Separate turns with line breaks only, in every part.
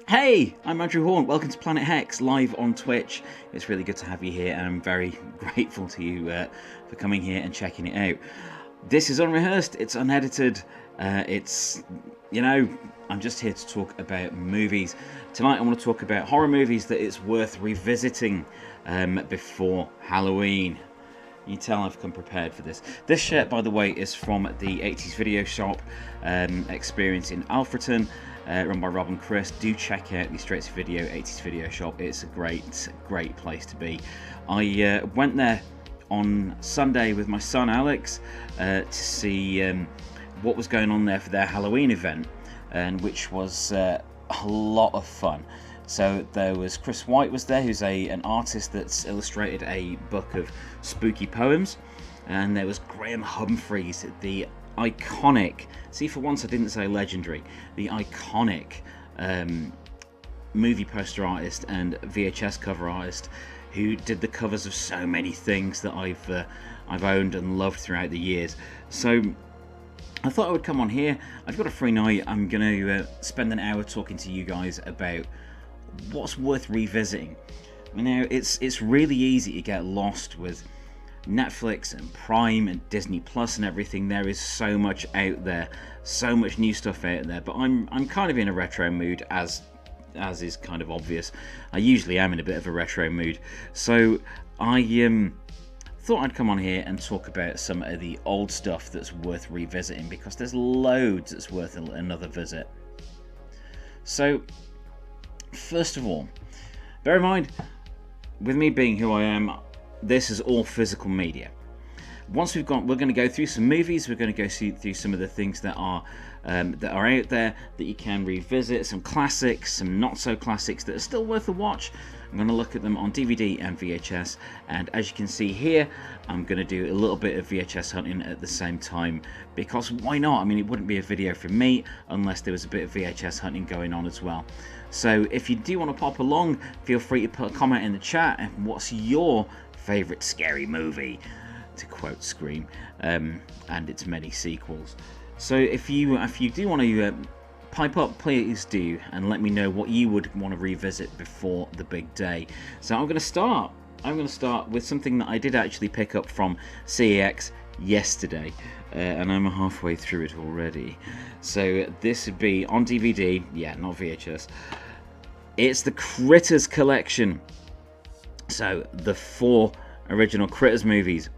Hey, I'm Andrew Hawnt. Welcome to Planet Hex, live on Twitch. It's really good to have you here, and I'm very grateful to you for coming here and checking it out. This is unrehearsed, it's unedited, I'm just here to talk about movies. Tonight I want to talk about horror movies that it's worth revisiting before Halloween. You tell I've come prepared for this. This shirt, by the way, is from the 80s Video Shop experience in Alfreton, run by Rob and Chris. Do check out the Straight to Video 80s Video Shop. It's a great place to be. I went there on Sunday with my son Alex to see what was going on there for their Halloween event, and which was a lot of fun. So there was Chris White was there, who's an artist that's illustrated a book of spooky poems, and there was Graham Humphreys, the iconic, see for once I didn't say legendary, the iconic movie poster artist and VHS cover artist who did the covers of so many things that I've owned and loved throughout the years. So I thought I would come on here. I've got a free night. I'm going to spend an hour talking to you guys about what's worth revisiting. Now, it's really easy to get lost with Netflix and Prime and Disney Plus and everything. There is so much out there, so much new stuff out there. But I'm kind of in a retro mood, as is kind of obvious. I usually am in a bit of a retro mood, so I thought I'd come on here and talk about some of the old stuff that's worth revisiting, because there's loads that's worth another visit. So first of all, bear in mind, with me being who I am, this is all physical media. Once we're going to go through some movies. We're going to go through some of the things that are out there that you can revisit, some classics, some not so classics that are still worth a watch. I'm going to look at them on DVD and VHS, and as you can see here, I'm going to do a little bit of VHS hunting at the same time, because why not? I mean, it wouldn't be a video from me unless there was a bit of VHS hunting going on as well. So if you do want to pop along, feel free to put a comment in the chat. And what's your favourite scary movie, to quote Scream, and its many sequels. So if you do want to pipe up, please do, and let me know what you would want to revisit before the big day. So I'm going to start with something that I did actually pick up from CEX yesterday, and I'm halfway through it already. So this would be on DVD, not VHS. It's the Critters collection. So the 4 original Critters movies.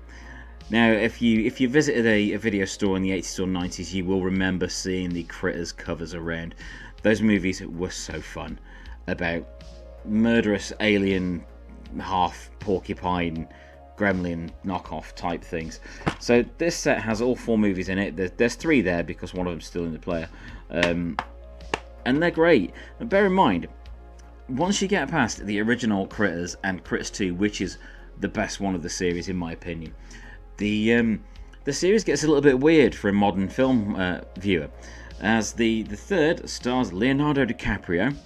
Now, if you visited a video store in the 80s or 90s, you will remember seeing the Critters covers around. Those movies were so fun, about murderous alien, half porcupine, gremlin knockoff type things. So this set has all 4 movies in it. There's 3 there because one of them's still in the player, and they're great. And bear in mind, once you get past the original Critters and Critters 2, which is the best one of the series in my opinion, the series gets a little bit weird for a modern film viewer, as the third stars Leonardo DiCaprio,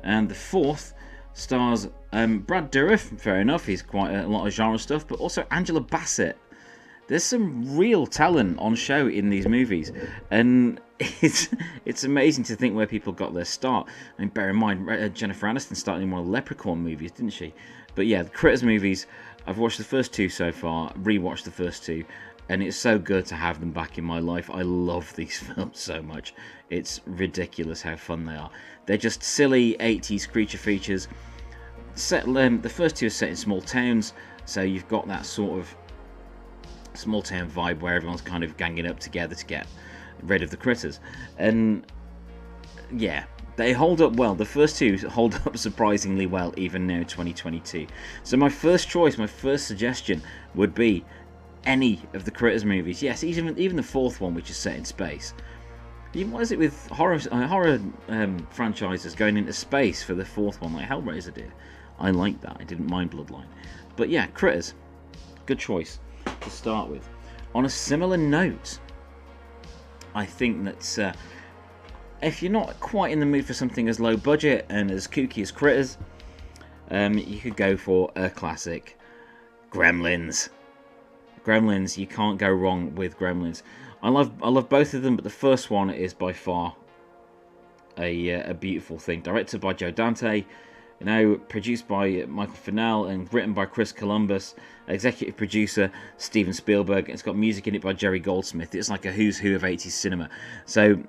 and the 4th stars Brad Dourif. Fair enough, he's quite a lot of genre stuff, but also Angela Bassett. There's some real talent on show in these movies, and it's amazing to think where people got their start. I mean, bear in mind, Jennifer Aniston started in one of the Leprechaun movies, didn't she? But yeah, the Critters movies, I've watched the first 2 so far, rewatched the first 2, and it's so good to have them back in my life. I love these films so much. It's ridiculous how fun they are. They're just silly 80s creature features. The first 2 are set in small towns, so you've got that sort of small town vibe where everyone's kind of ganging up together to get rid of the critters. And yeah, they hold up well. The first 2 hold up surprisingly well, even now, 2022. So my first choice, my first suggestion would be any of the Critters movies. Yes, even the 4th one, which is set in space. What is it with horror franchises going into space for the 4th one, like Hellraiser did? I like that. I didn't mind Bloodline. But yeah, Critters, good choice to start with. On a similar note, I think that if you're not quite in the mood for something as low budget and as kooky as Critters, you could go for a classic, Gremlins. Gremlins, you can't go wrong with Gremlins. I love both of them, but the first one is by far a beautiful thing. Directed by Joe Dante, you know, produced by Michael Fennell and written by Chris Columbus, executive producer Steven Spielberg. It's got music in it by Jerry Goldsmith. It's like a who's who of 80s cinema. So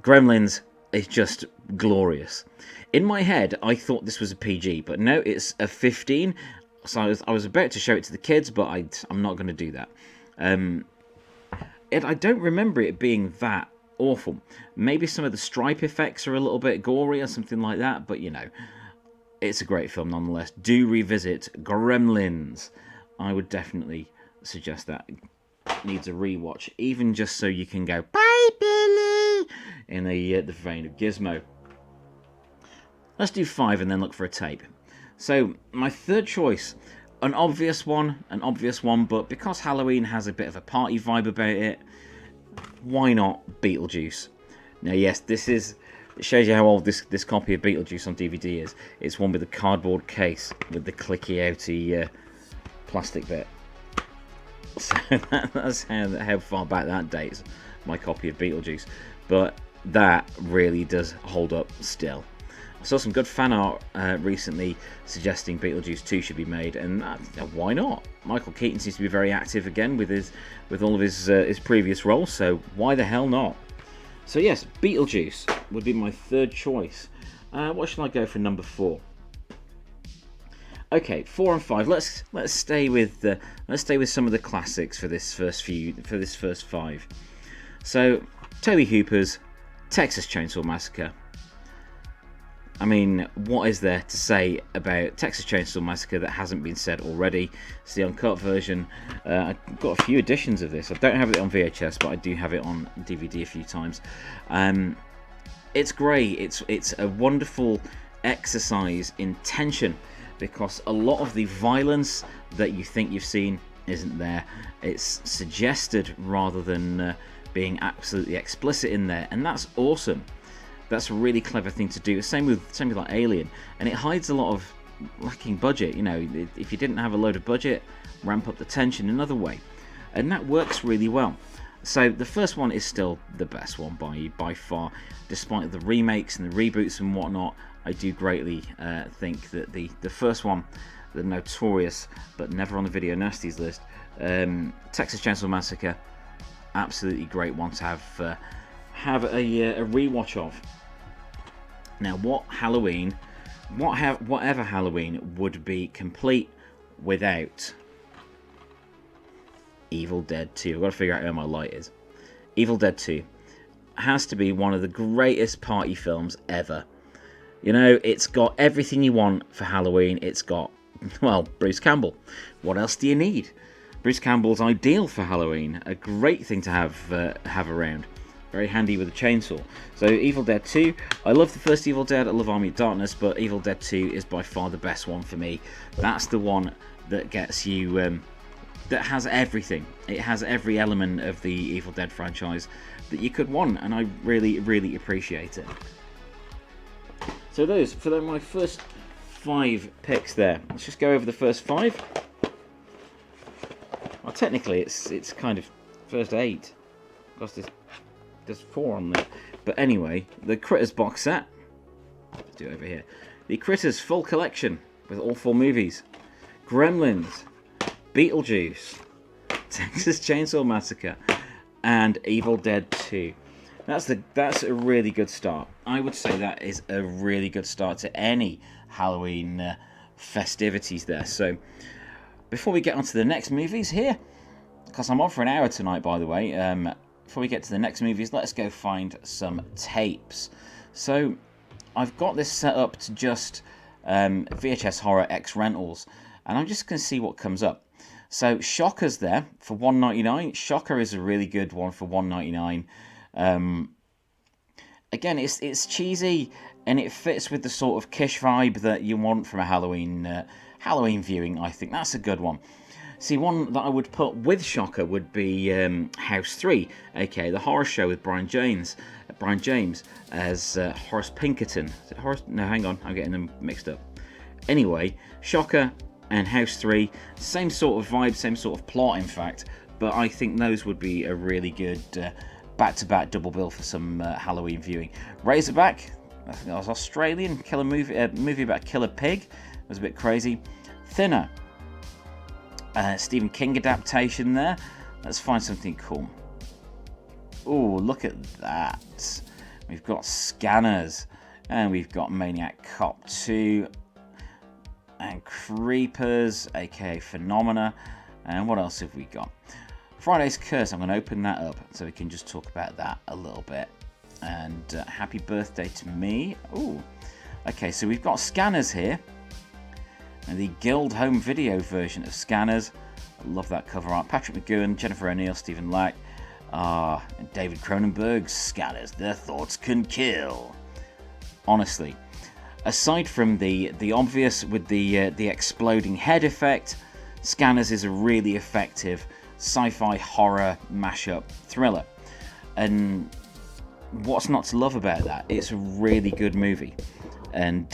Gremlins is just glorious. In my head, I thought this was a PG, but no, it's a 15. So I was about to show it to the kids, but I'm not going to do that. I don't remember it being that awful. Maybe some of the stripe effects are a little bit gory or something like that, but you know, it's a great film nonetheless. Do revisit Gremlins. I would definitely suggest that. Needs a rewatch, even just so you can go, bye Billy, in the vein of Gizmo. Let's do 5 and then look for a tape. So my third choice, an obvious one, but because Halloween has a bit of a party vibe about it, why not Beetlejuice? Now yes, it shows you how old this copy of Beetlejuice on DVD is. It's one with the cardboard case with the clicky outy plastic bit. So that's how far back that dates, my copy of Beetlejuice. But that really does hold up still. I saw some good fan art recently suggesting Beetlejuice 2 should be made, and why not? Michael Keaton seems to be very active again with all of his previous roles, so why the hell not? So yes, Beetlejuice would be my third choice. What should I go for number 4? Okay, 4 and 5. Let's stay with some of the classics for this first 5. So Tobe Hooper's Texas Chainsaw Massacre. I mean, what is there to say about Texas Chainsaw Massacre that hasn't been said already? It's the uncut version. I've got a few editions of this. I don't have it on VHS, but I do have it on DVD a few times. It's great. It's a wonderful exercise in tension, because a lot of the violence that you think you've seen isn't there. It's suggested rather than being absolutely explicit in there, and that's awesome. That's a really clever thing to do. Same with like Alien, and it hides a lot of lacking budget. You know, if you didn't have a load of budget, ramp up the tension another way, and that works really well. So the first one is still the best one by far, despite the remakes and the reboots and whatnot. I do greatly think that the first one, the notorious but never on the Video Nasties list, Texas Chainsaw Massacre, absolutely great one to have a rewatch of. Now, whatever Halloween would be complete without Evil Dead 2. I've got to figure out where my light is. Evil Dead 2 has to be one of the greatest party films ever. You know, it's got everything you want for Halloween. It's got, well, Bruce Campbell. What else do you need? Bruce Campbell's ideal for Halloween. A great thing to have around. Very handy with a chainsaw. So Evil Dead 2. I love the first Evil Dead. I love Army of Darkness, but Evil Dead 2 is by far the best one for me. That's the one that gets you, that has everything. It has every element of the Evil Dead franchise that you could want, and I really, really appreciate it. So for my first 5 picks there. Let's just go over the first 5. Well, technically it's kind of first 8, because there's 4 on there. But anyway, the Critters box set. Let's do it over here. The Critters full collection with all 4 movies. Gremlins, Beetlejuice, Texas Chainsaw Massacre, and Evil Dead 2. That's a really good start. I would say that is a really good start to any Halloween festivities there. So before we get on to the next movies here, because I'm on for an hour tonight, by the way, before we get to the next movies, let's go find some tapes. So I've got this set up to just VHS Horror X Rentals, and I'm just going to see what comes up. So Shocker's there for $1.99. Shocker is a really good one for $1.99. Again, it's cheesy, and it fits with the sort of Kish vibe that you want from a Halloween viewing. I think that's a good one. See, one that I would put with Shocker would be House 3, aka the horror show with Brian James as Horace Pinkerton. Is it Horace? No, hang on, I'm getting them mixed up. Anyway, Shocker and House 3, same sort of vibe, same sort of plot, in fact. But I think those would be a really good back-to-back double bill for some Halloween viewing. Razorback, I think that was Australian killer movie about a killer pig. It was a bit crazy. Thinner, Stephen King adaptation there. Let's find something cool. Oh, look at that. We've got Scanners, and we've got Maniac Cop 2, and Creepers, aka Phenomena, and what else have we got? Friday's Curse. I'm going to open that up so we can just talk about that a little bit. And happy birthday to me. Ooh, okay, so we've got Scanners here, and the Guild Home Video version of Scanners. I love that cover art. Patrick McGowan, Jennifer O'Neill, Stephen Lack, and David Cronenberg's Scanners. Their thoughts can kill. Honestly, aside from the obvious with the exploding head effect, Scanners is a really effective sci-fi horror mashup thriller. And what's not to love about that? It's a really good movie, and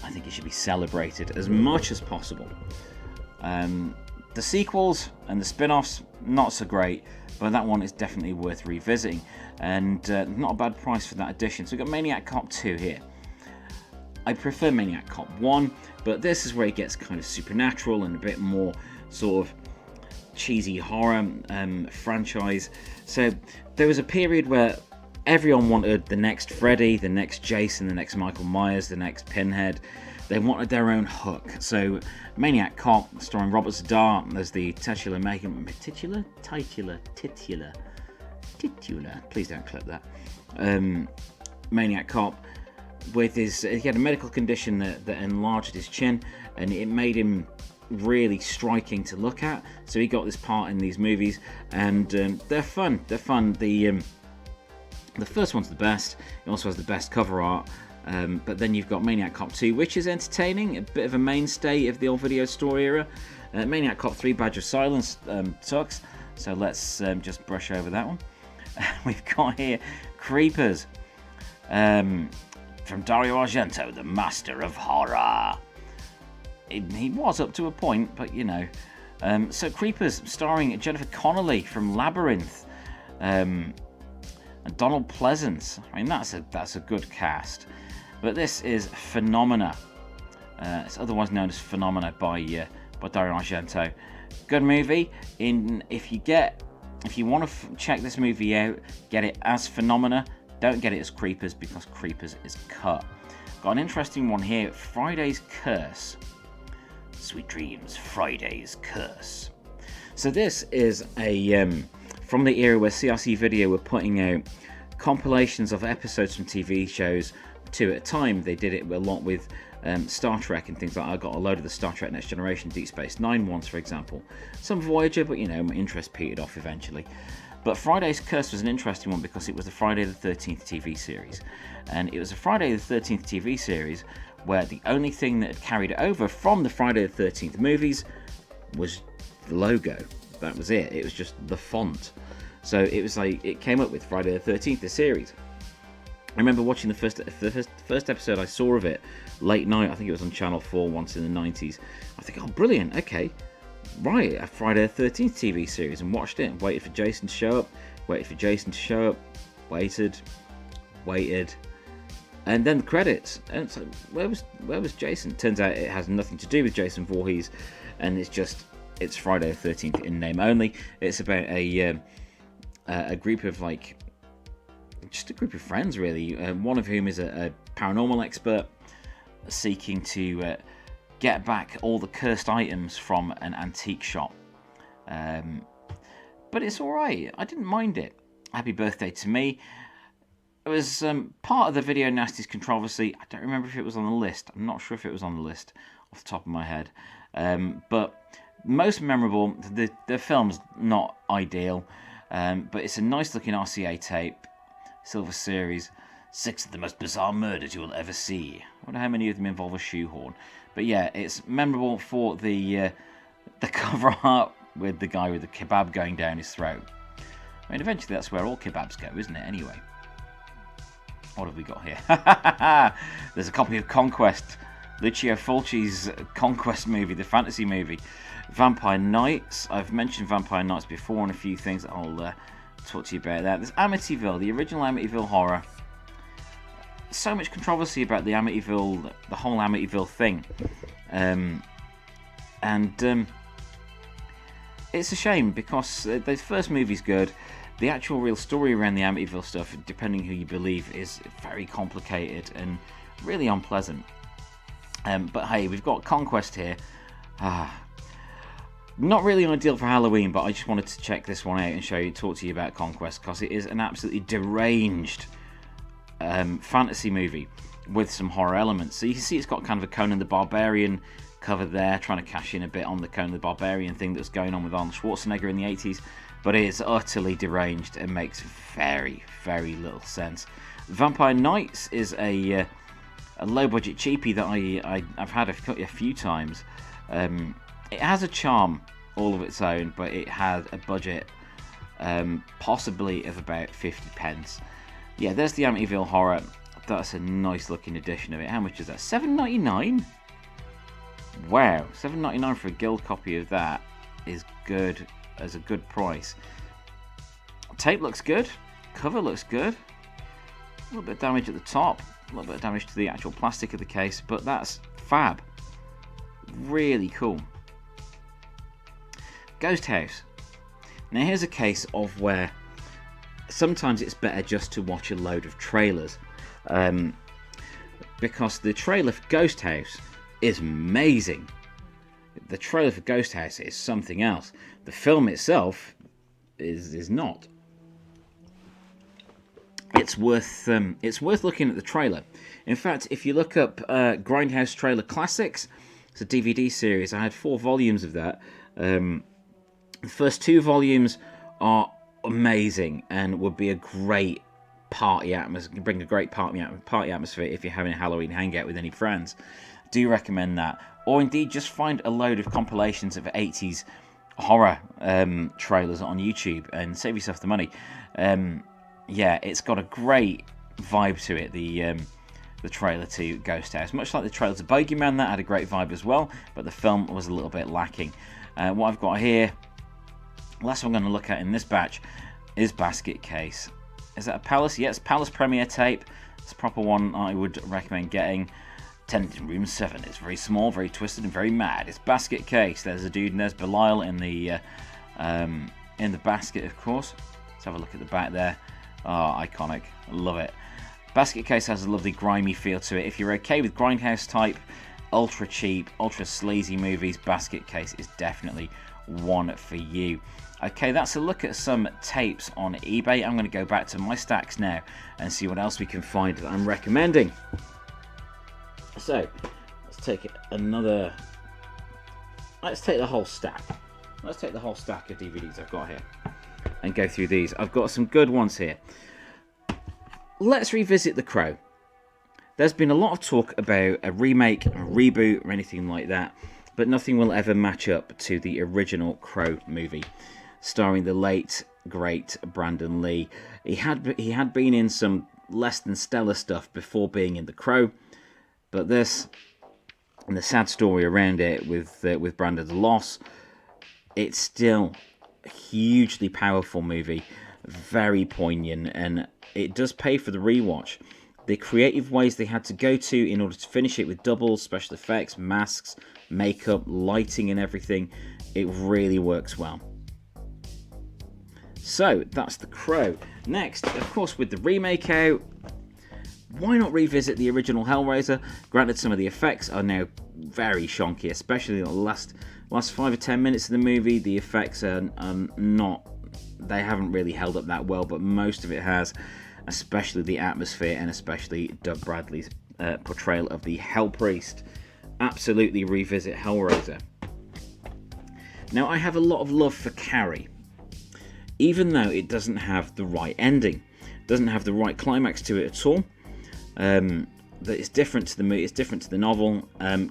I think it should be celebrated as much as possible. The sequels and the spin-offs, not so great, but that one is definitely worth revisiting, and not a bad price for that edition. So we've got Maniac Cop 2 here. I prefer Maniac Cop 1, but this is where it gets kind of supernatural and a bit more sort of cheesy horror franchise. So there was a period where everyone wanted the next Freddy, the next Jason, the next Michael Myers, the next Pinhead. They wanted their own hook. So Maniac Cop, starring Robert Z'Dar as the titular, please don't clip that. Maniac Cop, with he had a medical condition that enlarged his chin, and it made him really striking to look at. So he got this part in these movies, and they're fun. The first one's the best. It also has the best cover art. But then you've got Maniac Cop 2, which is entertaining, a bit of a mainstay of the old video store era. Maniac Cop 3, Badge of Silence, sucks. So let's just brush over that one. We've got here Creepers, from Dario Argento, the master of horror. He was up to a point, but you know. So Creepers, starring Jennifer Connelly from Labyrinth, and Donald Pleasance. I mean, that's a good cast. But this is Phenomena. It's otherwise known as Phenomena by Dario Argento. Good movie. If you want to check this movie out, get it as Phenomena. Don't get it as Creepers, because Creepers is cut. Got an interesting one here. Friday's Curse. Sweet dreams, Friday's Curse. So this is a from the era where CRC Video were putting out compilations of episodes from TV shows, 2 at a time. They did it a lot with Star Trek and things like that. I got a load of the Star Trek Next Generation, Deep Space Nine ones, for example. Some Voyager, but you know, my interest petered off eventually. But Friday's Curse was an interesting one because it was the Friday the 13th TV series. And it was a Friday the 13th TV series where the only thing that had carried over from the Friday the 13th movies was the logo. That was it. It was just the font. So it was like, it came up with Friday the 13th, the series. I remember watching the first episode I saw of it late night. I think it was on Channel 4 once in the 90s. I think, oh, brilliant, okay. Right, a Friday the 13th TV series, and watched it. Waited for Jason to show up. Waited. And then the credits. And it's like, where was Jason? Turns out it has nothing to do with Jason Voorhees, and it's Friday the 13th in name only. It's about a group of just a group of friends, really. One of whom is a paranormal expert seeking to get back all the cursed items from an antique shop. But it's alright. I didn't mind it. Happy birthday to me. It was part of the Video Nasties controversy. I don't remember if it was on the list. I'm not sure if it was on the list off the top of my head. But most memorable, the film's not ideal, but it's a nice looking RCA tape, Silver Series, 6 of the most bizarre murders you will ever see. I wonder how many of them involve a shoehorn. But yeah, it's memorable for the cover art with the guy with the kebab going down his throat. I mean, eventually that's where all kebabs go, isn't it, anyway? What have we got here? There's a copy of Conquest, Lucio Fulci's Conquest movie, the fantasy movie. Vampire Nights. I've mentioned Vampire Nights before on a few things. I'll talk to you about that. There's Amityville, the original Amityville horror. So much controversy about the Amityville, the whole Amityville thing. It's a shame because the first movie's good. The actual real story around the Amityville stuff, depending who you believe, is very complicated and really unpleasant. But hey, we've got Conquest here. Not really ideal for Halloween, but I just wanted to check this one out and talk to you about Conquest, because it is an absolutely deranged fantasy movie with some horror elements. So you can see it's got kind of a Conan the Barbarian cover there, trying to cash in a bit on the Conan the Barbarian thing that was going on with Arnold Schwarzenegger in the 80s, but it is utterly deranged and makes very, very little sense. Vampire Nights is a low-budget cheapie that I've had a few times. It has a charm all of its own, but it had a budget possibly of about 50 pence. Yeah, there's the Amityville horror. That's a nice looking edition of it. How much is that? $7.99? Wow, $7.99 for a guild copy of that is good, as a good price. Tape looks good, cover looks good. A little bit of damage at the top, a little bit of damage to the actual plastic of the case, but that's fab. Really cool. Ghost House. Now here's a case of where sometimes it's better just to watch a load of trailers, because the trailer for Ghost House is amazing. The trailer for Ghost House is something else. The film itself is not. It's worth looking at the trailer. In fact, if you look up Grindhouse Trailer Classics, it's a DVD series. I had 4 volumes of that. The first 2 volumes are amazing and would be a great party atmosphere. Bring a great party atmosphere if you're having a Halloween hangout with any friends. Do recommend that, or indeed just find a load of compilations of 80s horror trailers on YouTube and save yourself the money. Yeah, it's got a great vibe to it. The trailer to Ghost House, much like the trailer to Bogeyman, that had a great vibe as well, but the film was a little bit lacking. What I've got here, last one I'm going to look at in this batch, is Basket Case. Is that a Palace? Yes, Palace Premiere tape. It's a proper one I would recommend getting. Tenant in room 7. It's very small, very twisted, and very mad. It's Basket Case. There's a dude, and there's Belial in the basket, of course. Let's have a look at the back there. Oh, iconic. I love it. Basket Case has a lovely grimy feel to it. If you're okay with Grindhouse type, ultra cheap, ultra sleazy movies, Basket Case is definitely one for you. Okay, that's a look at some tapes on eBay. I'm going to go back to my stacks now and see what else we can find that I'm recommending. So, let's take the whole stack. Let's take the whole stack of DVDs I've got here and go through these. I've got some good ones here. Let's revisit The Crow. There's been a lot of talk about a remake, a reboot, or anything like that, but nothing will ever match up to the original Crow movie, starring the late, great Brandon Lee. He had been in some less than stellar stuff before being in The Crow, but this, and the sad story around it with Brandon's loss, it's still a hugely powerful movie, very poignant, and it does pay for the rewatch. The creative ways they had to go to in order to finish it with doubles, special effects, masks, makeup, lighting and everything, it really works well. So, that's The Crow. Next, of course, with the remake out, why not revisit the original Hellraiser? Granted, some of the effects are now very shonky, especially the last 5 or 10 minutes of the movie. The effects are not, they haven't really held up that well, but most of it has, especially the atmosphere and especially Doug Bradley's portrayal of the Hell Priest. Absolutely revisit Hellraiser. Now, I have a lot of love for Carrie, even though it doesn't have the right ending, doesn't have the right climax to it at all. That it's different to the movie. It's different to the novel.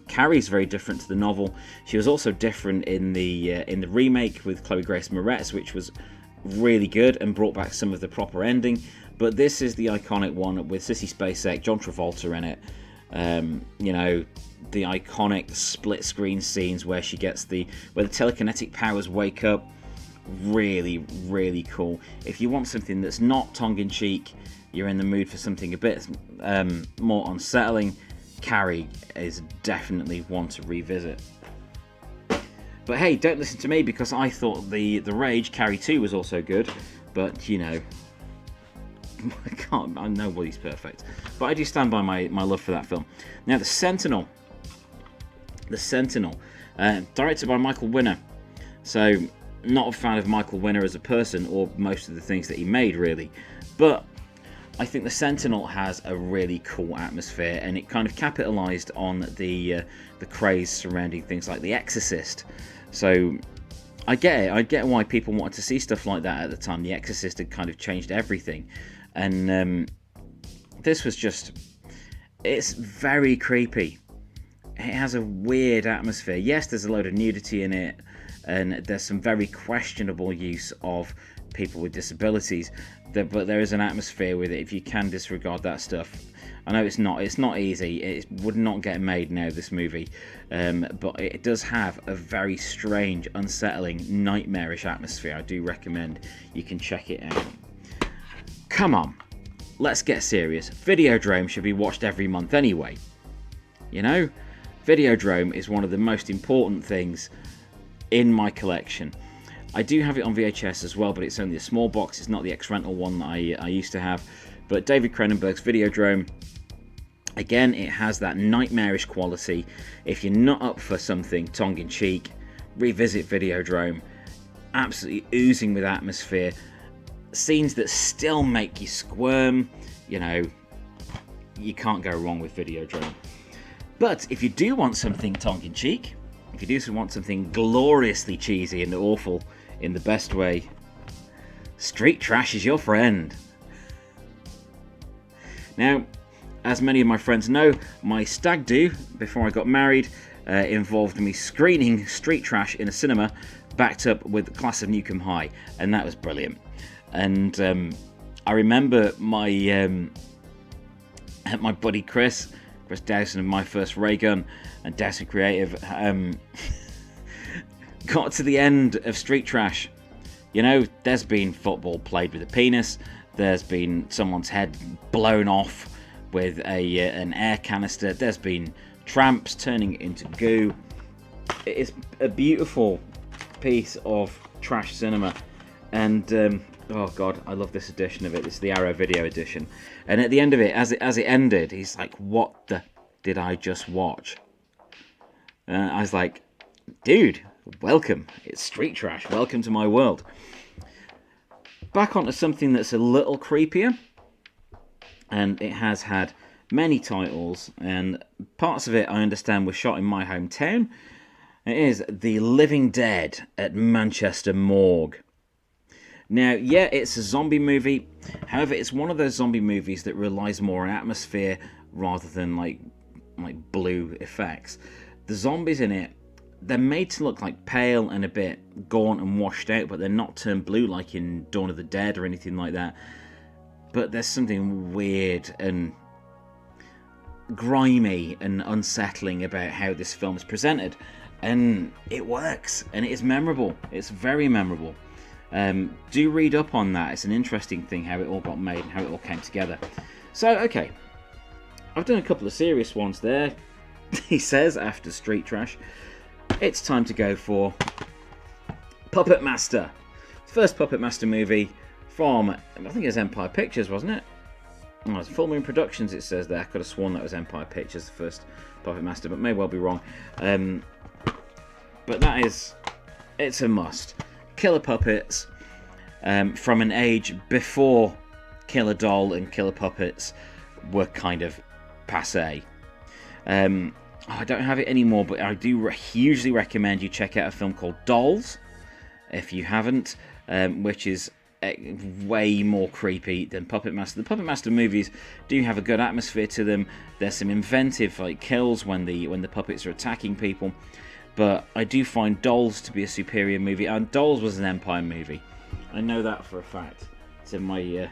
Carrie's very different to the novel. She was also different in the remake with Chloe Grace Moretz, which was really good and brought back some of the proper ending. But this is the iconic one with Sissy Spacek, John Travolta in it. You know, the iconic split screen scenes where she gets where the telekinetic powers wake up. really, really cool. If you want something that's not tongue-in-cheek, you're in the mood for something a bit more unsettling, Carrie is definitely one to revisit. But hey, don't listen to me, because I thought the Rage, Carrie 2, was also good. But, you know, nobody's perfect. But I do stand by my love for that film. Now, The Sentinel, directed by Michael Winner. So, not a fan of Michael Winner as a person, or most of the things that he made, really. But I think The Sentinel has a really cool atmosphere, and it kind of capitalized on the craze surrounding things like The Exorcist. So I get it. I get why people wanted to see stuff like that at the time. The Exorcist had kind of changed everything, and this was just, it's very creepy. It has a weird atmosphere. Yes, there's a load of nudity in it, and there's some very questionable use of people with disabilities, but there is an atmosphere with it if you can disregard that stuff. I know it's not easy. It would not get made now, this movie, but it does have a very strange, unsettling, nightmarish atmosphere. I do recommend you can check it out. Come on, let's get serious. Videodrome should be watched every month anyway. You know, Videodrome is one of the most important things in my collection. I do have it on VHS as well, but it's only a small box. It's not the X-Rental one that I used to have. But David Cronenberg's Videodrome, again, it has that nightmarish quality. If you're not up for something tongue-in-cheek, revisit Videodrome. Absolutely oozing with atmosphere. Scenes that still make you squirm. You know, you can't go wrong with Videodrome. But if you do want something tongue-in-cheek, if you do want something gloriously cheesy and awful in the best way, Street Trash is your friend. Now, as many of my friends know, my stag do before I got married involved me screening Street Trash in a cinema, backed up with Class of Newcomb High, and that was brilliant. And I remember my buddy Chris Dowson of My First Ray Gun and Dowson Creative got to the end of Street Trash. You know, there's been football played with a penis, there's been someone's head blown off with an air canister, there's been tramps turning into goo. It is a beautiful piece of trash cinema, and oh god, I love this edition of it. It's the Arrow Video edition, and at the end of it, as it ended, he's like, "What the did I just watch?" I was like, "Dude, welcome. It's Street Trash. Welcome to my world." Back onto something that's a little creepier, and it has had many titles, and parts of it I understand were shot in my hometown. It is The Living Dead at Manchester Morgue. Now, yeah, it's a zombie movie. However, it's one of those zombie movies that relies more on atmosphere rather than like blue effects. The zombies in it, they're made to look like pale and a bit gaunt and washed out, but they're not turned blue like in Dawn of the Dead or anything like that. But there's something weird and grimy and unsettling about how this film is presented, and it works, and it is memorable. It's very memorable. Do read up on that. It's an interesting thing how it all got made and how it all came together. So, okay, I've done a couple of serious ones there. He says after Street Trash, it's time to go for Puppet Master. First Puppet Master movie from, I think it was Empire Pictures, wasn't it? Oh, it's Full Moon Productions, it says there. I could have sworn that was Empire Pictures, the first Puppet Master, but may well be wrong. But it's a must. Killer puppets from an age before Killer Doll and Killer Puppets were kind of passé. I don't have it anymore, but I do hugely recommend you check out a film called Dolls, if you haven't, which is way more creepy than Puppet Master. The Puppet Master movies do have a good atmosphere to them. There's some inventive kills when the puppets are attacking people, but I do find Dolls to be a superior movie, and Dolls was an Empire movie. I know that for a fact. It's in my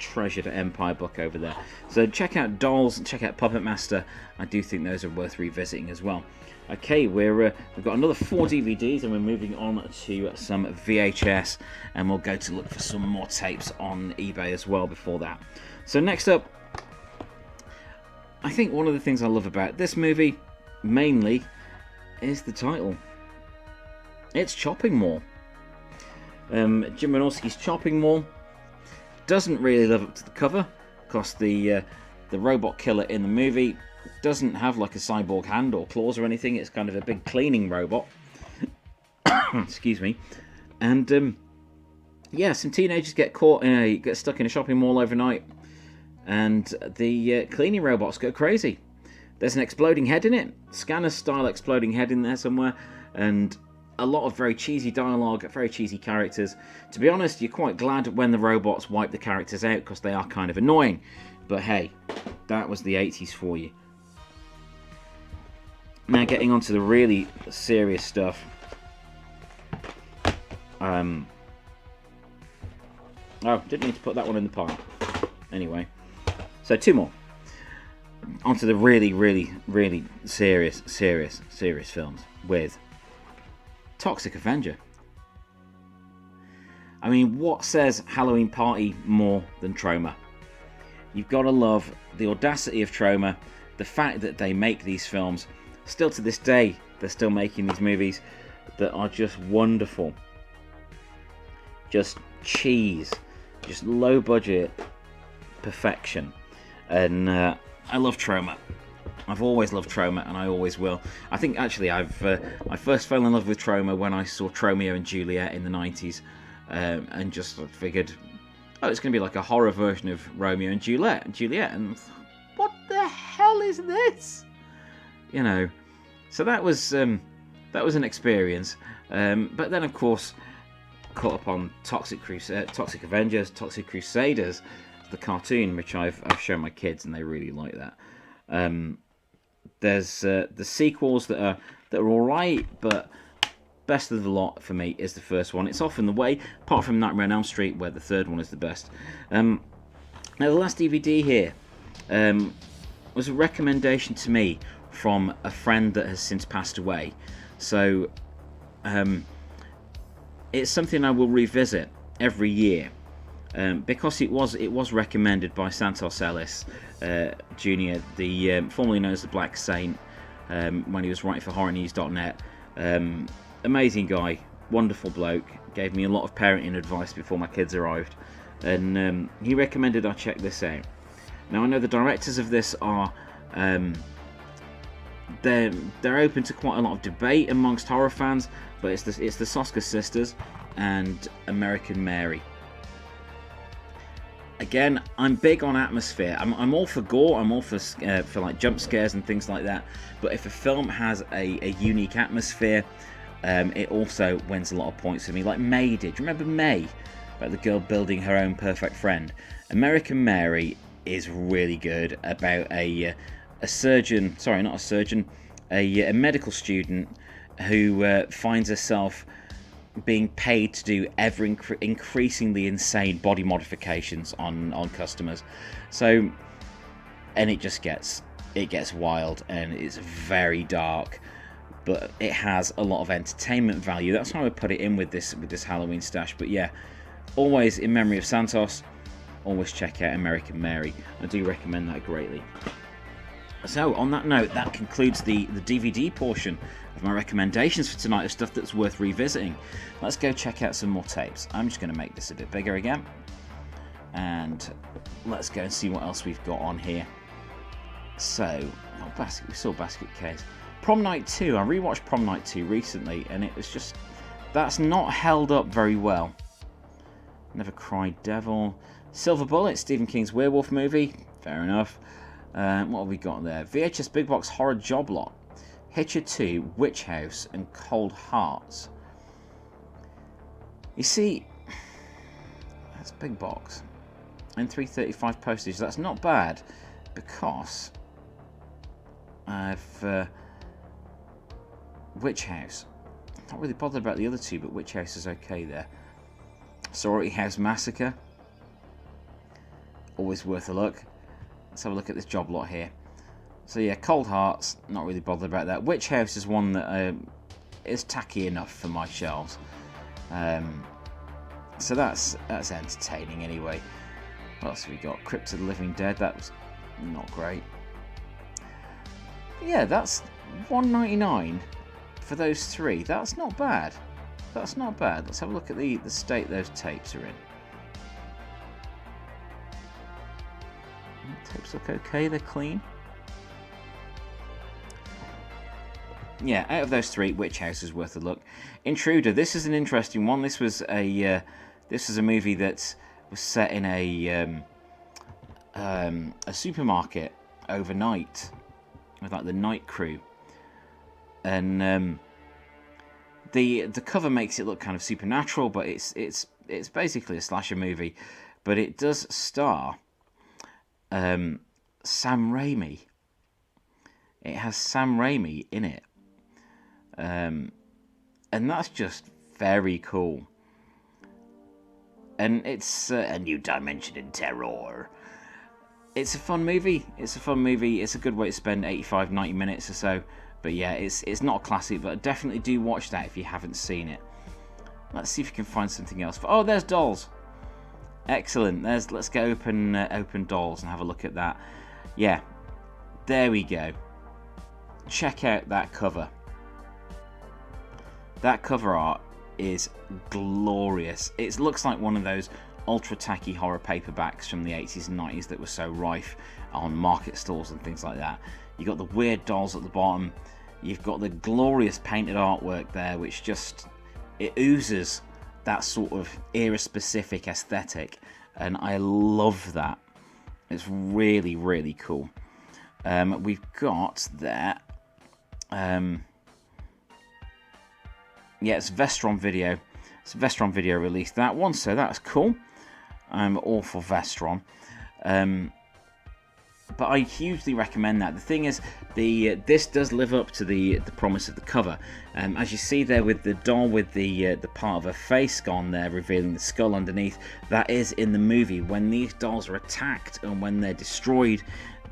treasured Empire book over there. So check out Dolls and check out Puppet Master. I do think those are worth revisiting as well. Okay, we've got another 4 DVDs and we're moving on to some VHS, and we'll go to look for some more tapes on eBay as well before that. So next up, I think one of the things I love about this movie mainly is the title. It's Chopping Mall. Jim Wynorski's Chopping Mall doesn't really live up to the cover, because the robot killer in the movie doesn't have like a cyborg hand or claws or anything. It's kind of a big cleaning robot. Excuse me. And yeah, some teenagers get caught get stuck in a shopping mall overnight, and the cleaning robots go crazy. There's an exploding head in it, Scanner style exploding head in there somewhere, and a lot of very cheesy dialogue, very cheesy characters. To be honest, you're quite glad when the robots wipe the characters out, because they are kind of annoying. But hey, that was the 80s for you. Now getting on to the really serious stuff. Oh, didn't need to put that one in the pile. Anyway, so 2 more. Onto the really, really, really serious films with Toxic Avenger. I mean, what says Halloween Party more than Troma? You've got to love the audacity of Troma, the fact that they make these films. Still to this day, they're still making these movies that are just wonderful. Just cheese, just low budget perfection. And I love Troma. I've always loved Troma, and I always will. I think actually I first fell in love with Troma when I saw Tromeo and Juliet in the 90s, and just figured, oh, it's going to be like a horror version of Romeo and Juliet. And what the hell is this? You know, so that was an experience. But then, of course, caught up on Toxic Avengers, Toxic Crusaders, the cartoon, which I've shown my kids, and they really like that. There's the sequels that are all right, but best of the lot for me is the first one. It's often the way, apart from Nightmare on Elm Street, where the third one is the best. Now, the last DVD here was a recommendation to me from a friend that has since passed away. So it's something I will revisit every year, because it was recommended by Santos Ellis Jr., the formerly known as the Black Saint, when he was writing for HorrorNews.net. Amazing guy, wonderful bloke, gave me a lot of parenting advice before my kids arrived, and he recommended I check this out. Now, I know the directors of this are they're open to quite a lot of debate amongst horror fans, but it's the Soska sisters and American Mary. Again, I'm big on atmosphere. I'm all for gore. I'm all for like jump scares and things like that. But if a film has a unique atmosphere, it also wins a lot of points for me. Like May did. Do you remember May? About the girl building her own perfect friend. American Mary is really good about a surgeon. Sorry, not a surgeon. A medical student who finds herself being paid to do ever increasingly insane body modifications on customers. So, and it gets wild, and it's very dark, but it has a lot of entertainment value. That's how I put it in with this Halloween stash. But yeah, always in memory of Santos, always check out American Mary. I do recommend that greatly. So on that note, that concludes the DVD portion of my recommendations for tonight of stuff that's worth revisiting. Let's go check out some more tapes. I'm just going to make this a bit bigger again, and let's go and see what else we've got on here. So, we saw Basket Case. Prom Night 2, I rewatched Prom Night 2 recently, and it was just, that's not held up very well. Never Cried Devil. Silver Bullet, Stephen King's werewolf movie, fair enough. What have we got there? VHS Big Box Horror Job Lot, Hitcher 2, Witch House, and Cold Hearts. You see, that's Big Box. And 335 postage. That's not bad, because I've Witch House. I'm not really bothered about the other two, but Witch House is okay there. Sorority House Massacre. always worth a look. Let's have a look at this job lot here. So yeah, Cold Hearts, not really bothered about that. Witch House is one that is tacky enough for my shelves. So that's entertaining anyway. What else have we got? Crypt of the Living Dead, that was not great. Yeah, that's $1.99 for those three. That's not bad. That's not bad. Let's have a look at the state those tapes are in. The tapes look okay, they're clean. Yeah, out of those three, Witch House is worth a look. Intruder, this is an interesting one. This was a movie that was set in a supermarket overnight with like the night crew, and the cover makes it look kind of supernatural, but it's basically a slasher movie, but it does star Sam Raimi. It has Sam Raimi in it. And that's just very cool. And it's a new dimension in terror. It's a fun movie. It's a good way to spend 85-90 minutes or so. But yeah, it's not a classic, but definitely do watch that if you haven't seen it. Let's see if you can find something else. Oh, there's Dolls. Excellent. Let's go open Dolls and have a look at that. Yeah, there we go. Check out that cover. That cover art is glorious. It looks like one of those ultra tacky horror paperbacks from the 80s and 90s that were so rife on market stalls and things like that. You've got the weird dolls at the bottom. You've got the glorious painted artwork there, which just, it oozes that sort of era-specific aesthetic, and I love that. It's really, really cool. We've got there. Yeah, it's Vestron Video. It's Vestron Video released that one, so that's cool. I'm all for Vestron. But I hugely recommend that. The thing is, this does live up to the promise of the cover. As you see there with the doll with the part of her face gone there, revealing the skull underneath, that is in the movie. When these dolls are attacked and when they're destroyed,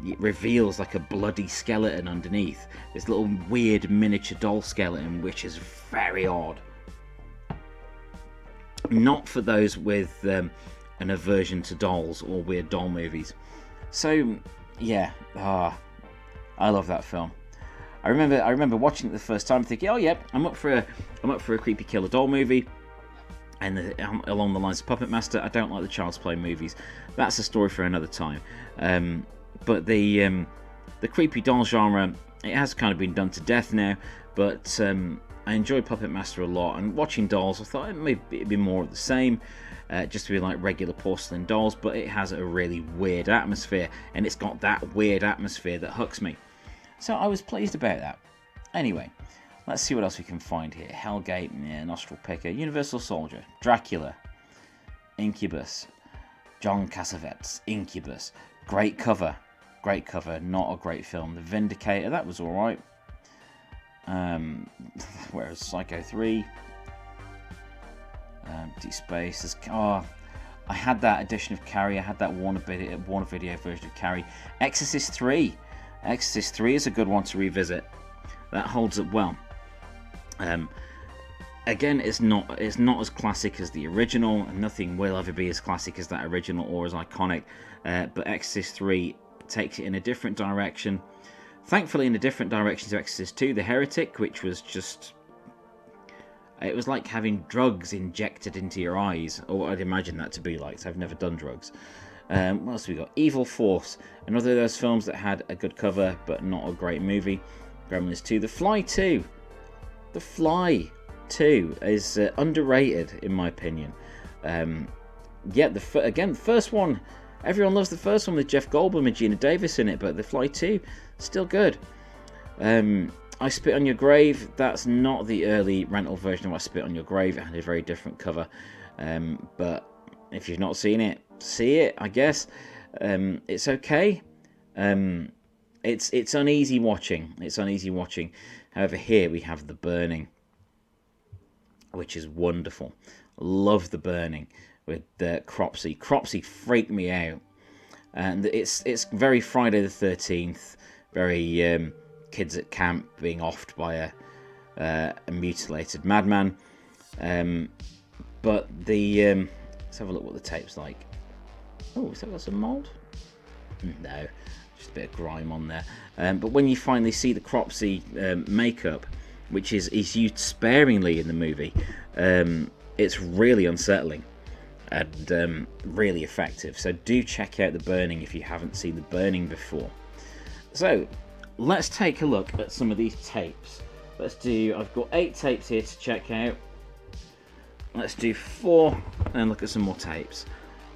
it reveals like a bloody skeleton underneath. This little weird miniature doll skeleton, which is very odd. Not for those with an aversion to dolls or weird doll movies. So yeah, I love that film. I remember watching it the first time, thinking, oh yeah, I'm up for a creepy killer doll movie. And along the lines of Puppet Master, I don't like the Child's Play movies. That's a story for another time. But the creepy doll genre, it has kind of been done to death now. But I enjoyed Puppet Master a lot, and watching dolls, I thought it'd be more of the same, just to be like regular porcelain dolls. But it has a really weird atmosphere, and it's got that weird atmosphere that hooks me. So I was pleased about that. Anyway, let's see what else we can find here. Hellgate, yeah, Nostril Picker, Universal Soldier, Dracula, Incubus, John Cassavetes, Incubus. Great cover, not a great film. The Vindicator, that was alright. Whereas Psycho 3, Deep Space, I had that edition of Carrie, I had that Warner Video version of Carrie. Exorcist 3 is a good one to revisit. That holds up well. Again, it's not as classic as the original, and nothing will ever be as classic as that original or as iconic. But Exorcist 3 takes it in a different direction. Thankfully, in a different direction to Exorcist 2, The Heretic, which was just... It was like having drugs injected into your eyes, or I'd imagine that to be like, so I've never done drugs. What else have we got? Evil Force, another of those films that had a good cover, but not a great movie. Gremlins 2. The Fly 2. The Fly 2 is underrated, in my opinion. Yeah, the first one... Everyone loves the first one with Jeff Goldblum and Gina Davis in it, but The Fly 2, still good. I Spit on Your Grave, that's not the early rental version of I Spit on Your Grave. It had a very different cover. But if you've not seen it, see it, I guess. It's okay. It's uneasy watching. However, here we have The Burning, which is wonderful. Love The Burning with Cropsey. Cropsey freaked me out. and it's very Friday the 13th, very kids at camp being offed by a mutilated madman. But let's have a look what the tape's like. Oh, has that got some mould? No, just a bit of grime on there. But when you finally see the Cropsey makeup, which is used sparingly in the movie, it's really unsettling and really effective. So do check out The Burning if you haven't seen The Burning before. So let's take a look at some of these tapes. I've got 8 tapes here to check out. Let's do 4 and look at some more tapes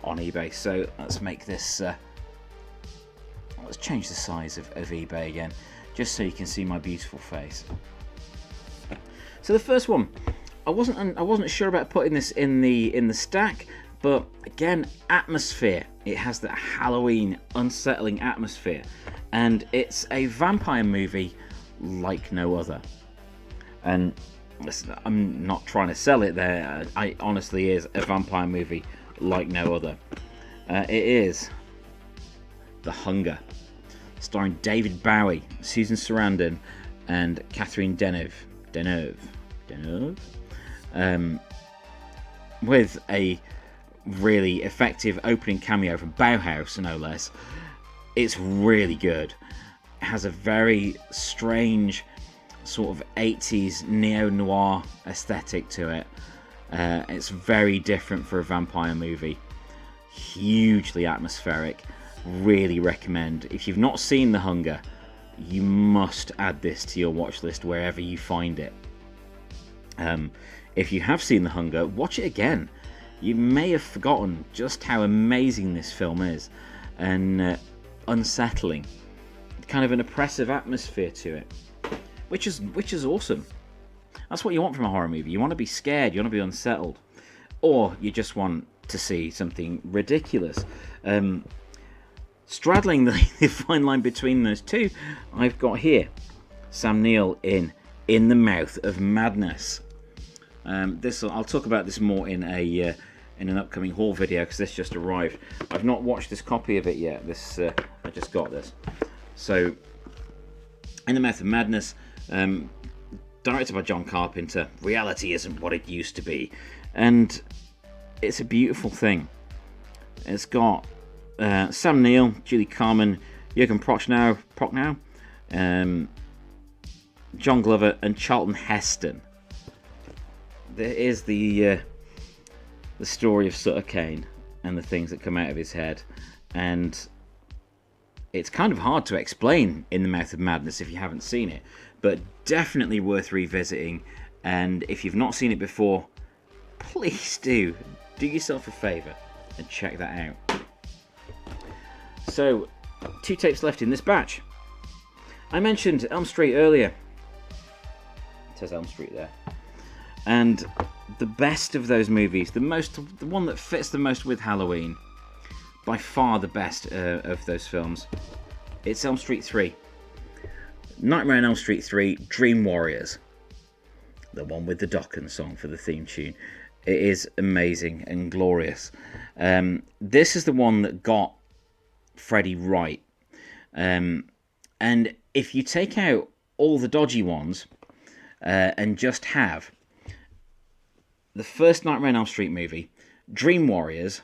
on eBay. So let's make this, let's change the size of eBay again, just so you can see my beautiful face. So the first one, I wasn't sure about putting this in the stack, but again, atmosphere. It has that Halloween unsettling atmosphere, and it's a vampire movie like no other. And listen, I'm not trying to sell it there. It honestly is a vampire movie like no other. It is The Hunger, starring David Bowie, Susan Sarandon, and Catherine Deneuve, with a really effective opening cameo from Bauhaus, no less. It's really good. It has a very strange sort of 80s neo-noir aesthetic to it. It's very different for a vampire movie. Hugely atmospheric. Really recommend. If you've not seen The Hunger, you must add this to your watch list wherever you find it. If you have seen The Hunger, watch it again. You may have forgotten just how amazing this film is, and unsettling. Kind of an oppressive atmosphere to it, which is awesome. That's what you want from a horror movie. You want to be scared, you want to be unsettled, or you just want to see something ridiculous. Straddling the fine line between those two, I've got here Sam Neill in the Mouth of Madness. I'll talk about this more in an upcoming haul video, because this just arrived. I've not watched this copy of it yet. I just got this. So, In the Mouth of Madness, directed by John Carpenter. Reality isn't what it used to be, and it's a beautiful thing. It's got Sam Neill, Julie Carmen, Jürgen Prochnow, John Glover, and Charlton Heston. There is the story of Sutter Kane and the things that come out of his head, and it's kind of hard to explain In the Mouth of Madness if you haven't seen it, but definitely worth revisiting. And if you've not seen it before, please do yourself a favour and check that out. So, 2 tapes left in this batch. I mentioned Elm Street earlier. It says Elm Street there. And the best of those movies, the one that fits the most with Halloween, by far the best of those films, it's Elm Street 3. Nightmare on Elm Street 3, Dream Warriors. The one with the Dokken song for the theme tune. It is amazing and glorious. This is the one that got Freddy right. And if you take out all the dodgy ones and just have the first Nightmare on Elm Street movie, Dream Warriors,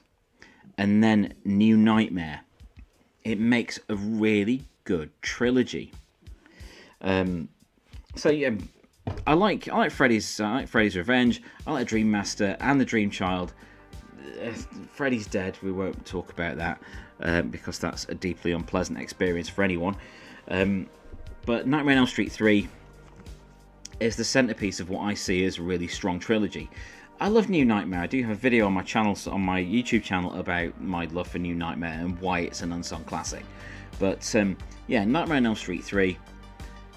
and then New Nightmare, it makes a really good trilogy. So yeah, I like Freddy's Revenge. I like Dream Master and the Dream Child. Freddy's dead. We won't talk about that because that's a deeply unpleasant experience for anyone. But Nightmare on Elm Street 3 is the centerpiece of what I see as a really strong trilogy. I love New Nightmare. I do have a video on my channel, on my YouTube channel, about my love for New Nightmare and why it's an unsung classic. But yeah, Nightmare on Elm Street 3.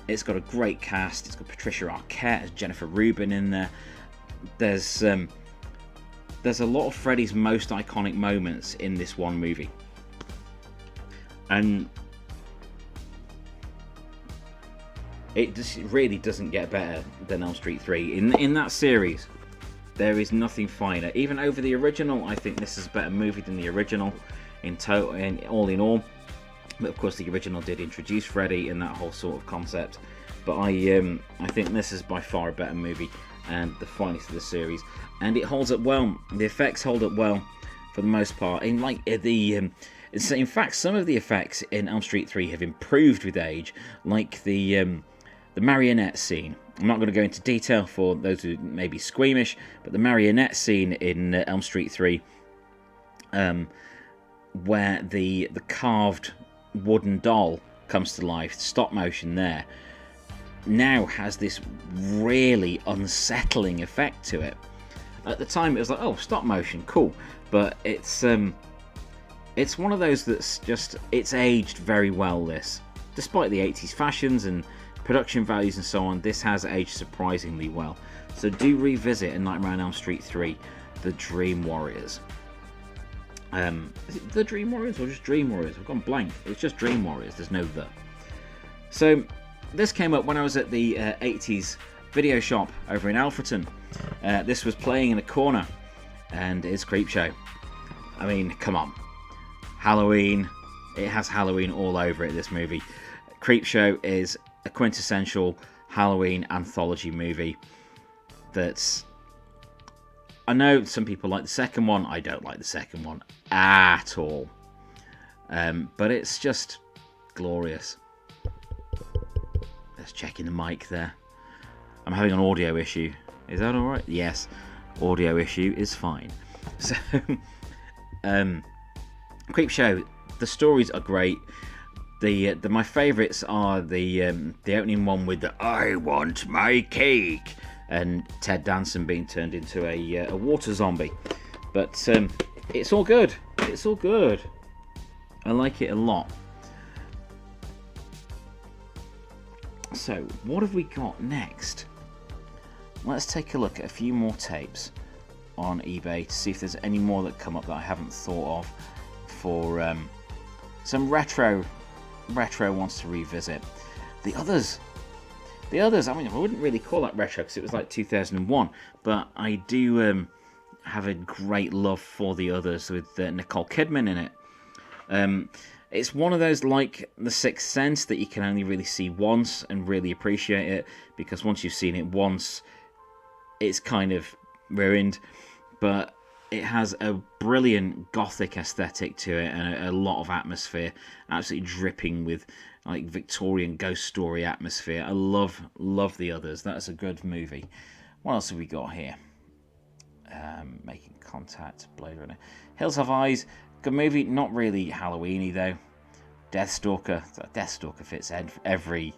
It's got a great cast. It's got Patricia Arquette, there's Jennifer Rubin in there. There's a lot of Freddy's most iconic moments in this one movie, and it just really doesn't get better than Elm Street 3 in that series. There is nothing finer. Even over the original, I think this is a better movie than the original. all in all. But of course, the original did introduce Freddy and that whole sort of concept. But I think this is by far a better movie and the finest of the series, and it holds up well. The effects hold up well for the most part. In fact, some of the effects in Elm Street 3 have improved with age, like the marionette scene. I'm not going to go into detail for those who may be squeamish, but the marionette scene in Elm Street 3, where the carved wooden doll comes to life, stop motion there, now has this really unsettling effect to it. At the time, it was like, oh, stop motion, cool, but it's one of those that's just, it's aged very well. This, despite the 80s fashions and production values and so on, this has aged surprisingly well. So do revisit A Nightmare on Elm Street 3, The Dream Warriors. Is it The Dream Warriors or just Dream Warriors? I've gone blank. It's just Dream Warriors. There's no the. So this came up when I was at the 80s video shop over in Alfreton. This was playing in a corner, and it's Creepshow. I mean, come on. Halloween. It has Halloween all over it, this movie. Creepshow is a quintessential Halloween anthology movie that's... I know some people like the second one. I don't like the second one at all. But it's just glorious. Let's check in the mic there. I'm having an audio issue. Is that alright? Yes. Audio issue is fine. So, Creepshow. The stories are great. My favourites are the opening one with the "I want my cake" and Ted Danson being turned into a water zombie. But it's all good. It's all good. I like it a lot. So, what have we got next? Let's take a look at a few more tapes on eBay to see if there's any more that come up that I haven't thought of for some retro wants to revisit. The others, I mean, I wouldn't really call that retro because it was like 2001, but I do have a great love for The Others with Nicole Kidman in it. It's one of those, like The Sixth Sense, that you can only really see once and really appreciate it, because once you've seen it once, it's kind of ruined. But it has a brilliant gothic aesthetic to it and a lot of atmosphere, absolutely dripping with like Victorian ghost story atmosphere. I love The Others. That's a good movie. What else have we got here? Making Contact, Blade Runner, Hills Have Eyes. Good movie, not really Halloweeny though. Deathstalker fits every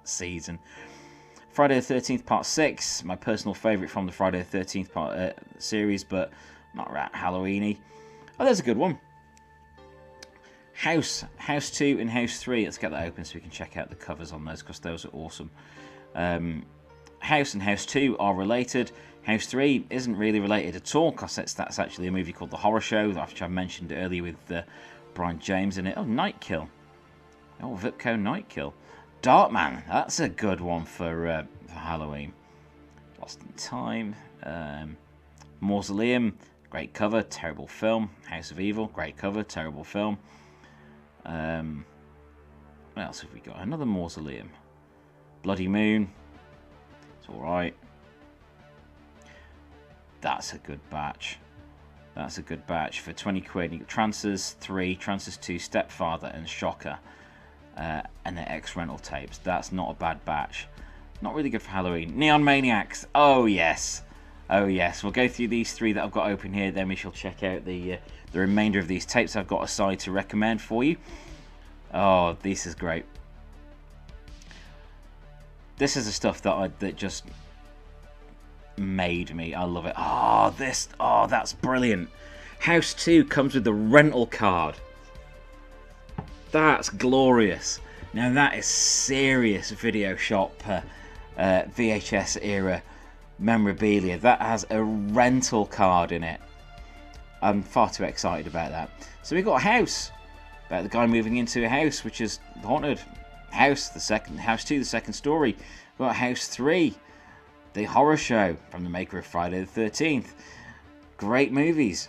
season. Friday the 13th Part 6, my personal favourite from the Friday the 13th part series, but not Halloweeny. Oh, there's a good one. House 2 and House 3. Let's get that open so we can check out the covers on those, because those are awesome. House and House 2 are related. House 3 isn't really related at all, because that's actually a movie called The Horror Show, which I mentioned earlier with Brian James in it. Oh, Nightkill. Oh, Vipco Nightkill. Darkman, that's a good one for Halloween. Lost in Time. Mausoleum, great cover, terrible film. House of Evil, great cover, terrible film. What else have we got? Another Mausoleum. Bloody Moon, it's alright. That's a good batch. That's a good batch for 20 quid. You got Trancers 3, Trancers 2, Stepfather, and Shocker. And their X-Rental tapes. That's not a bad batch. Not really good for Halloween. Neon Maniacs. Oh yes. Oh yes. We'll go through these three that I've got open here. Then we shall check out the remainder of these tapes I've got aside to recommend for you. Oh, this is great. This is the stuff that just made me. I love it. Oh, that's brilliant. House 2 comes with the rental card. That's glorious. Now that is serious video shop VHS era memorabilia. That has a rental card in it. I'm far too excited about that. So we've got House, about the guy moving into a house which is haunted. House 2, the second story. We've got House 3, The Horror Show, from the maker of Friday the 13th. Great movies.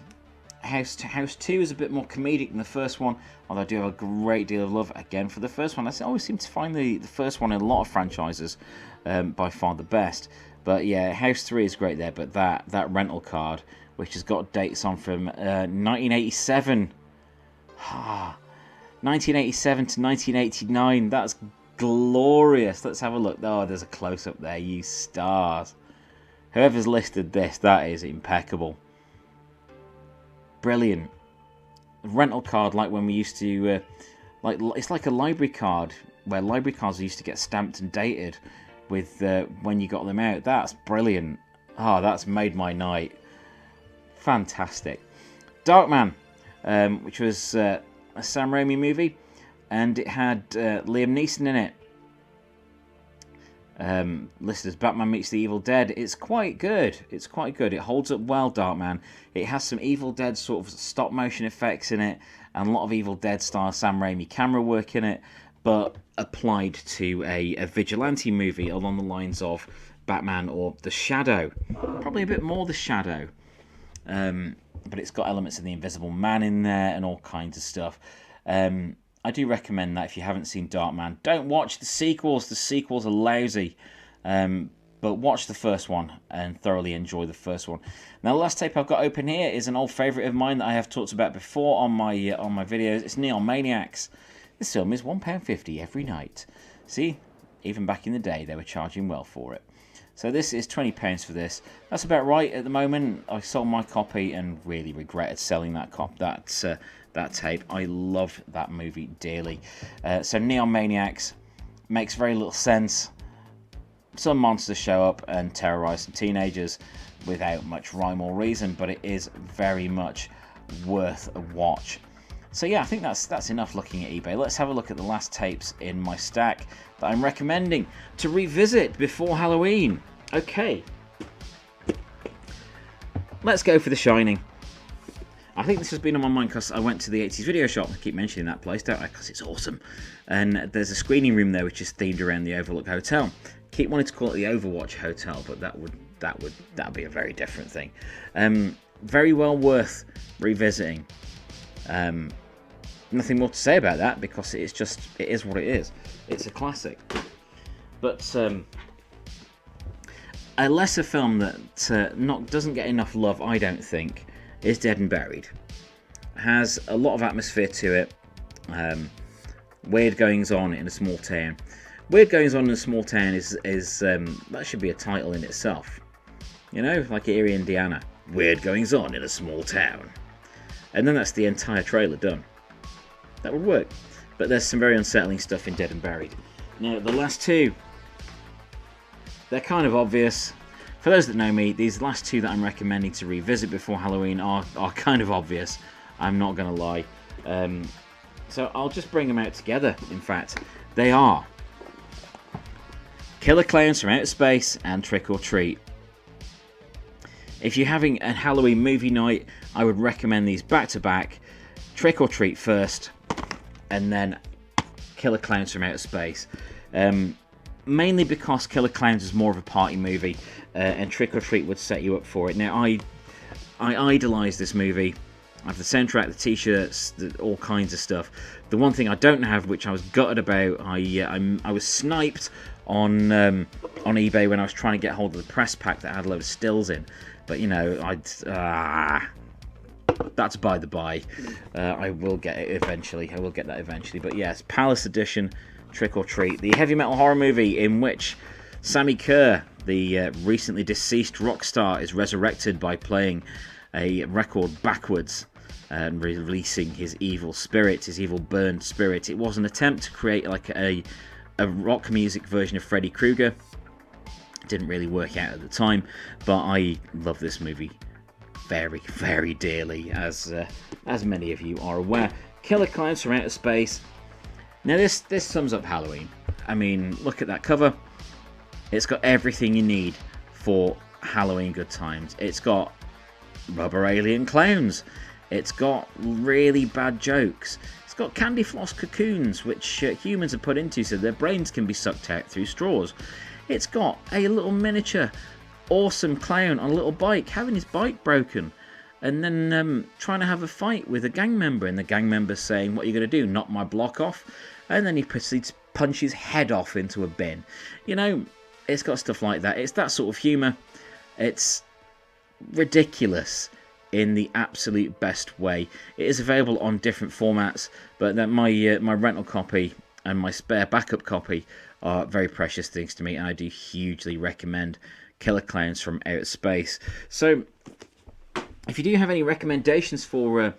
House 2 is a bit more comedic than the first one, although I do have a great deal of love again for the first one. I always seem to find the first one in a lot of franchises by far the best. But yeah, House 3 is great there, but that rental card, which has got dates on from 1987. 1987 to 1989, that's glorious. Let's have a look. Oh, there's a close-up there, you stars. Whoever's listed this, that is impeccable. Brilliant. Rental card, like when we used to, it's like a library card, where library cards used to get stamped and dated with when you got them out. That's brilliant. Oh, that's made my night. Fantastic. Darkman, which was a Sam Raimi movie, and it had Liam Neeson in it. Listed as Batman Meets the Evil Dead. It's quite good. It's quite good. It holds up well, Darkman. It has some Evil Dead sort of stop motion effects in it, and a lot of Evil Dead style Sam Raimi camera work in it, but applied to a vigilante movie along the lines of Batman or The Shadow. Probably a bit more The Shadow. But it's got elements of the Invisible Man in there and all kinds of stuff. I do recommend that if you haven't seen Darkman. Don't watch the sequels. The sequels are lousy. But watch the first one and thoroughly enjoy the first one. Now, the last tape I've got open here is an old favourite of mine that I have talked about before on my videos. It's Neon Maniacs. This film is £1.50 every night. See, even back in the day, they were charging well for it. So this is £20 for this. That's about right at the moment. I sold my copy and really regretted selling that that tape. I love that movie dearly. So Neon Maniacs makes very little sense. Some monsters show up and terrorise some teenagers without much rhyme or reason, but it is very much worth a watch. So yeah, I think that's enough looking at eBay. Let's have a look at the last tapes in my stack that I'm recommending to revisit before Halloween. Okay, let's go for The Shining. I think this has been on my mind because I went to the 80s video shop. I keep mentioning that place, don't I? Because it's awesome. And there's a screening room there which is themed around the Overlook Hotel. Keep wanting to call it the Overwatch Hotel, but that would be a very different thing. Very well worth revisiting. Nothing more to say about that because it is what it is. It's a classic. But a lesser film that doesn't get enough love, I don't think, is Dead and Buried. Has a lot of atmosphere to it. Weird goings on in a small town. Weird goings on in a small town is that should be a title in itself. You know, like Erie, Indiana. Weird goings on in a small town. And then that's the entire trailer done. That would work. But there's some very unsettling stuff in Dead and Buried. Now, the last two, they're kind of obvious. For those that know me, these last two that I'm recommending to revisit before Halloween are kind of obvious. I'm not going to lie. So I'll just bring them out together, in fact. They are Killer Clowns from Outer Space and Trick or Treat. If you're having a Halloween movie night, I would recommend these back to back. Trick or Treat first, and then Killer Clowns from Outer Space. Mainly because Killer Clowns is more of a party movie, and Trick or Treat would set you up for it. Now, I idolise this movie. I have the soundtrack, the t-shirts, all kinds of stuff. The one thing I don't have, which I was gutted about, I was sniped on eBay when I was trying to get hold of the press pack that had a load of stills in. But you know, that's by the by. I will get it eventually. I will get that eventually. But yes, Palace Edition, Trick or Treat, the heavy metal horror movie in which Sammy Kerr, the recently deceased rock star, is resurrected by playing a record backwards and releasing his evil spirit, his evil burned spirit. It was an attempt to create like a rock music version of Freddy Krueger. It didn't really work out at the time, but I love this movie very, very dearly, as many of you are aware. Killer Clowns from Outer Space. Now this sums up Halloween. I mean, look at that cover. It's got everything you need for Halloween good times. It's got rubber alien clowns. It's got really bad jokes. It's got candy floss cocoons, which humans are put into so their brains can be sucked out through straws. It's got a little miniature awesome clown on a little bike having his bike broken. and then trying to have a fight with a gang member, and the gang member saying, "What are you going to do? Knock my block off?" And then he proceeds to punch his head off into a bin. You know, it's got stuff like that. It's that sort of humour. It's ridiculous in the absolute best way. It is available on different formats, but that my rental copy and my spare backup copy are very precious things to me, and I do hugely recommend Killer Clowns from Outer Space. So if you do have any recommendations for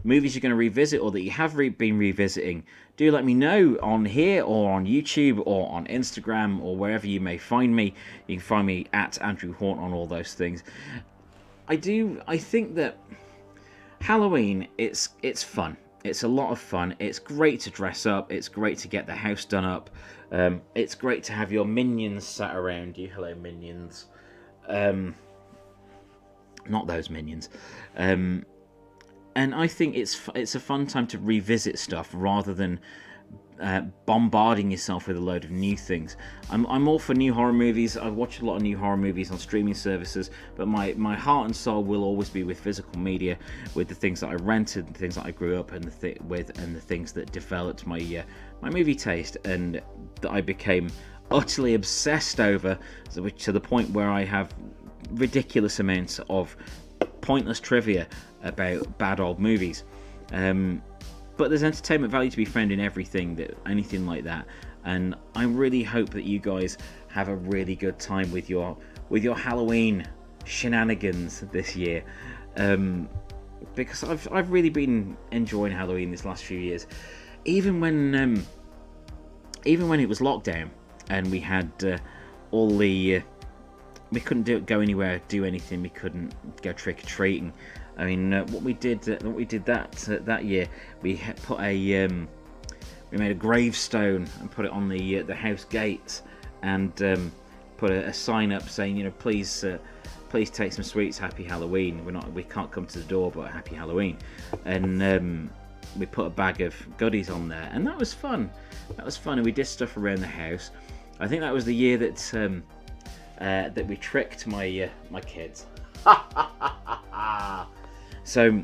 movies you're going to revisit, or that you have been revisiting, do let me know on here or on YouTube or on Instagram or wherever you may find me. You can find me at Andrew Hawnt on all those things. I think that Halloween, it's fun. It's a lot of fun. It's great to dress up. It's great to get the house done up. It's great to have your minions sat around you. Hello, minions. Not those minions. And I think it's a fun time to revisit stuff rather than bombarding yourself with a load of new things. I'm all for new horror movies. I watch a lot of new horror movies on streaming services, but my heart and soul will always be with physical media, with the things that I rented, the things that I grew up and the things that developed my movie taste, and that I became utterly obsessed over, to the point where I have ridiculous amounts of pointless trivia about bad old movies. But there's entertainment value to be found in anything like that, and I really hope that you guys have a really good time with your Halloween shenanigans this year, because I've really been enjoying Halloween this last few years, even when it was lockdown and we had all the we couldn't go anywhere, do anything. We couldn't go trick or treating. I mean, what we did that year, we made a gravestone and put it on the house gates, and put a sign up saying, please take some sweets, Happy Halloween. We can't come to the door, but Happy Halloween. And we put a bag of goodies on there, and that was fun. And we did stuff around the house. I think that was the year that we tricked my kids. So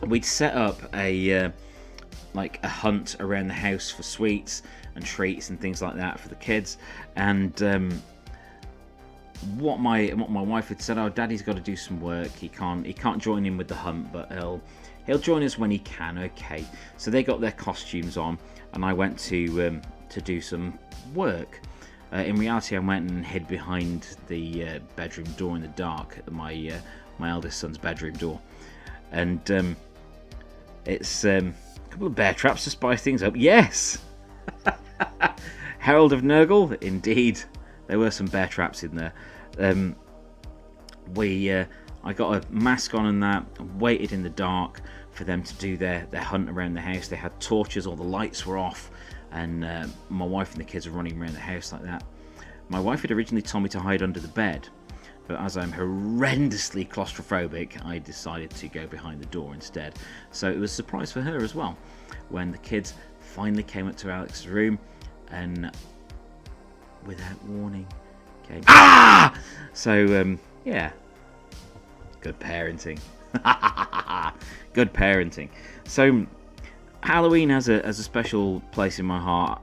we'd set up a hunt around the house for sweets and treats and things like that for the kids. And what my wife had said, Daddy's got to do some work. He can't join in with the hunt, but he'll join us when he can. Okay. So they got their costumes on, and I went to do some work. In reality, I went and hid behind the bedroom door in the dark, my eldest son's bedroom door, and it's a couple of bear traps to spice things up. Yes, Herald of Nurgle, indeed, there were some bear traps in there. I got a mask on and that, waited in the dark for them to do their hunt around the house. They had torches, all the lights were off, and my wife and the kids were running around the house like that. My wife had originally told me to hide under the bed, but as I'm horrendously claustrophobic, I decided to go behind the door instead. So it was a surprise for her as well when the kids finally came up to Alex's room and, without warning, came. Ah! So yeah, good parenting. Good parenting. So Halloween has a special place in my heart.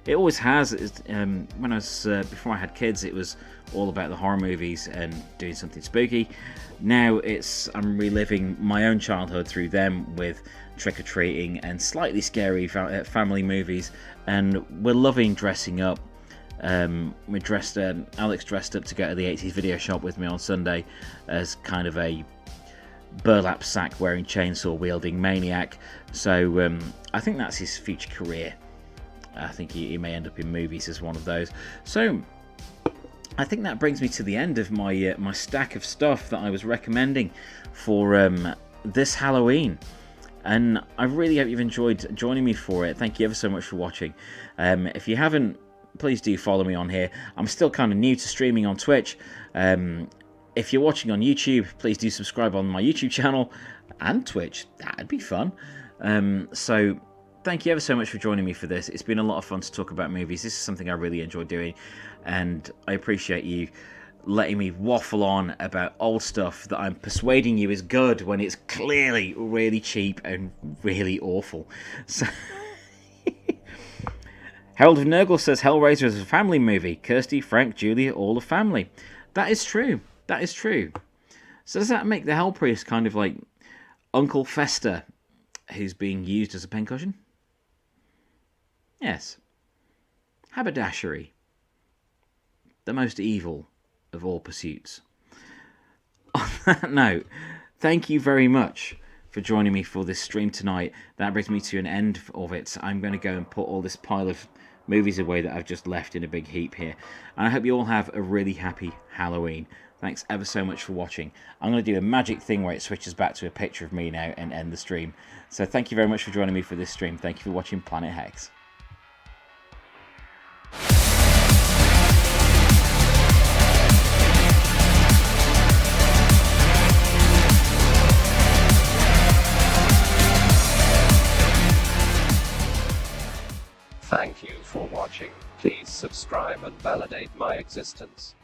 It always has. When I was before I had kids, it was all about the horror movies and doing something spooky. Now I'm reliving my own childhood through them with trick-or-treating and slightly scary family movies, and we're loving dressing up. Alex dressed up to go to the 80s video shop with me on Sunday as kind of a burlap sack wearing chainsaw wielding maniac. So I think that's his future career. I think he may end up in movies as one of those. So I think that brings me to the end of my stack of stuff that I was recommending for this Halloween. And I really hope you've enjoyed joining me for it. Thank you ever so much for watching. If you haven't, please do follow me on here. I'm still kind of new to streaming on Twitch. If you're watching on YouTube, please do subscribe on my YouTube channel and Twitch. That'd be fun. So thank you ever so much for joining me for this. It's been a lot of fun to talk about movies. This is something I really enjoy doing, and I appreciate you letting me waffle on about old stuff that I'm persuading you is good when it's clearly really cheap and really awful. So Harold of Nurgle says Hellraiser is a family movie. Kirsty, Frank, Julia, all a family. That is true. That is true. So does that make the Hell Priest kind of like Uncle Fester, who's being used as a pincushion? Yes. Haberdashery. The most evil of all pursuits. On that note, thank you very much for joining me for this stream tonight. That brings me to an end of it. I'm going to go and put all this pile of movies away that I've just left in a big heap here. And I hope you all have a really happy Halloween. Thanks ever so much for watching. I'm going to do a magic thing where it switches back to a picture of me now and end the stream. So thank you very much for joining me for this stream. Thank you for watching Planet Hex.
Thank you for watching. Please subscribe and validate my existence.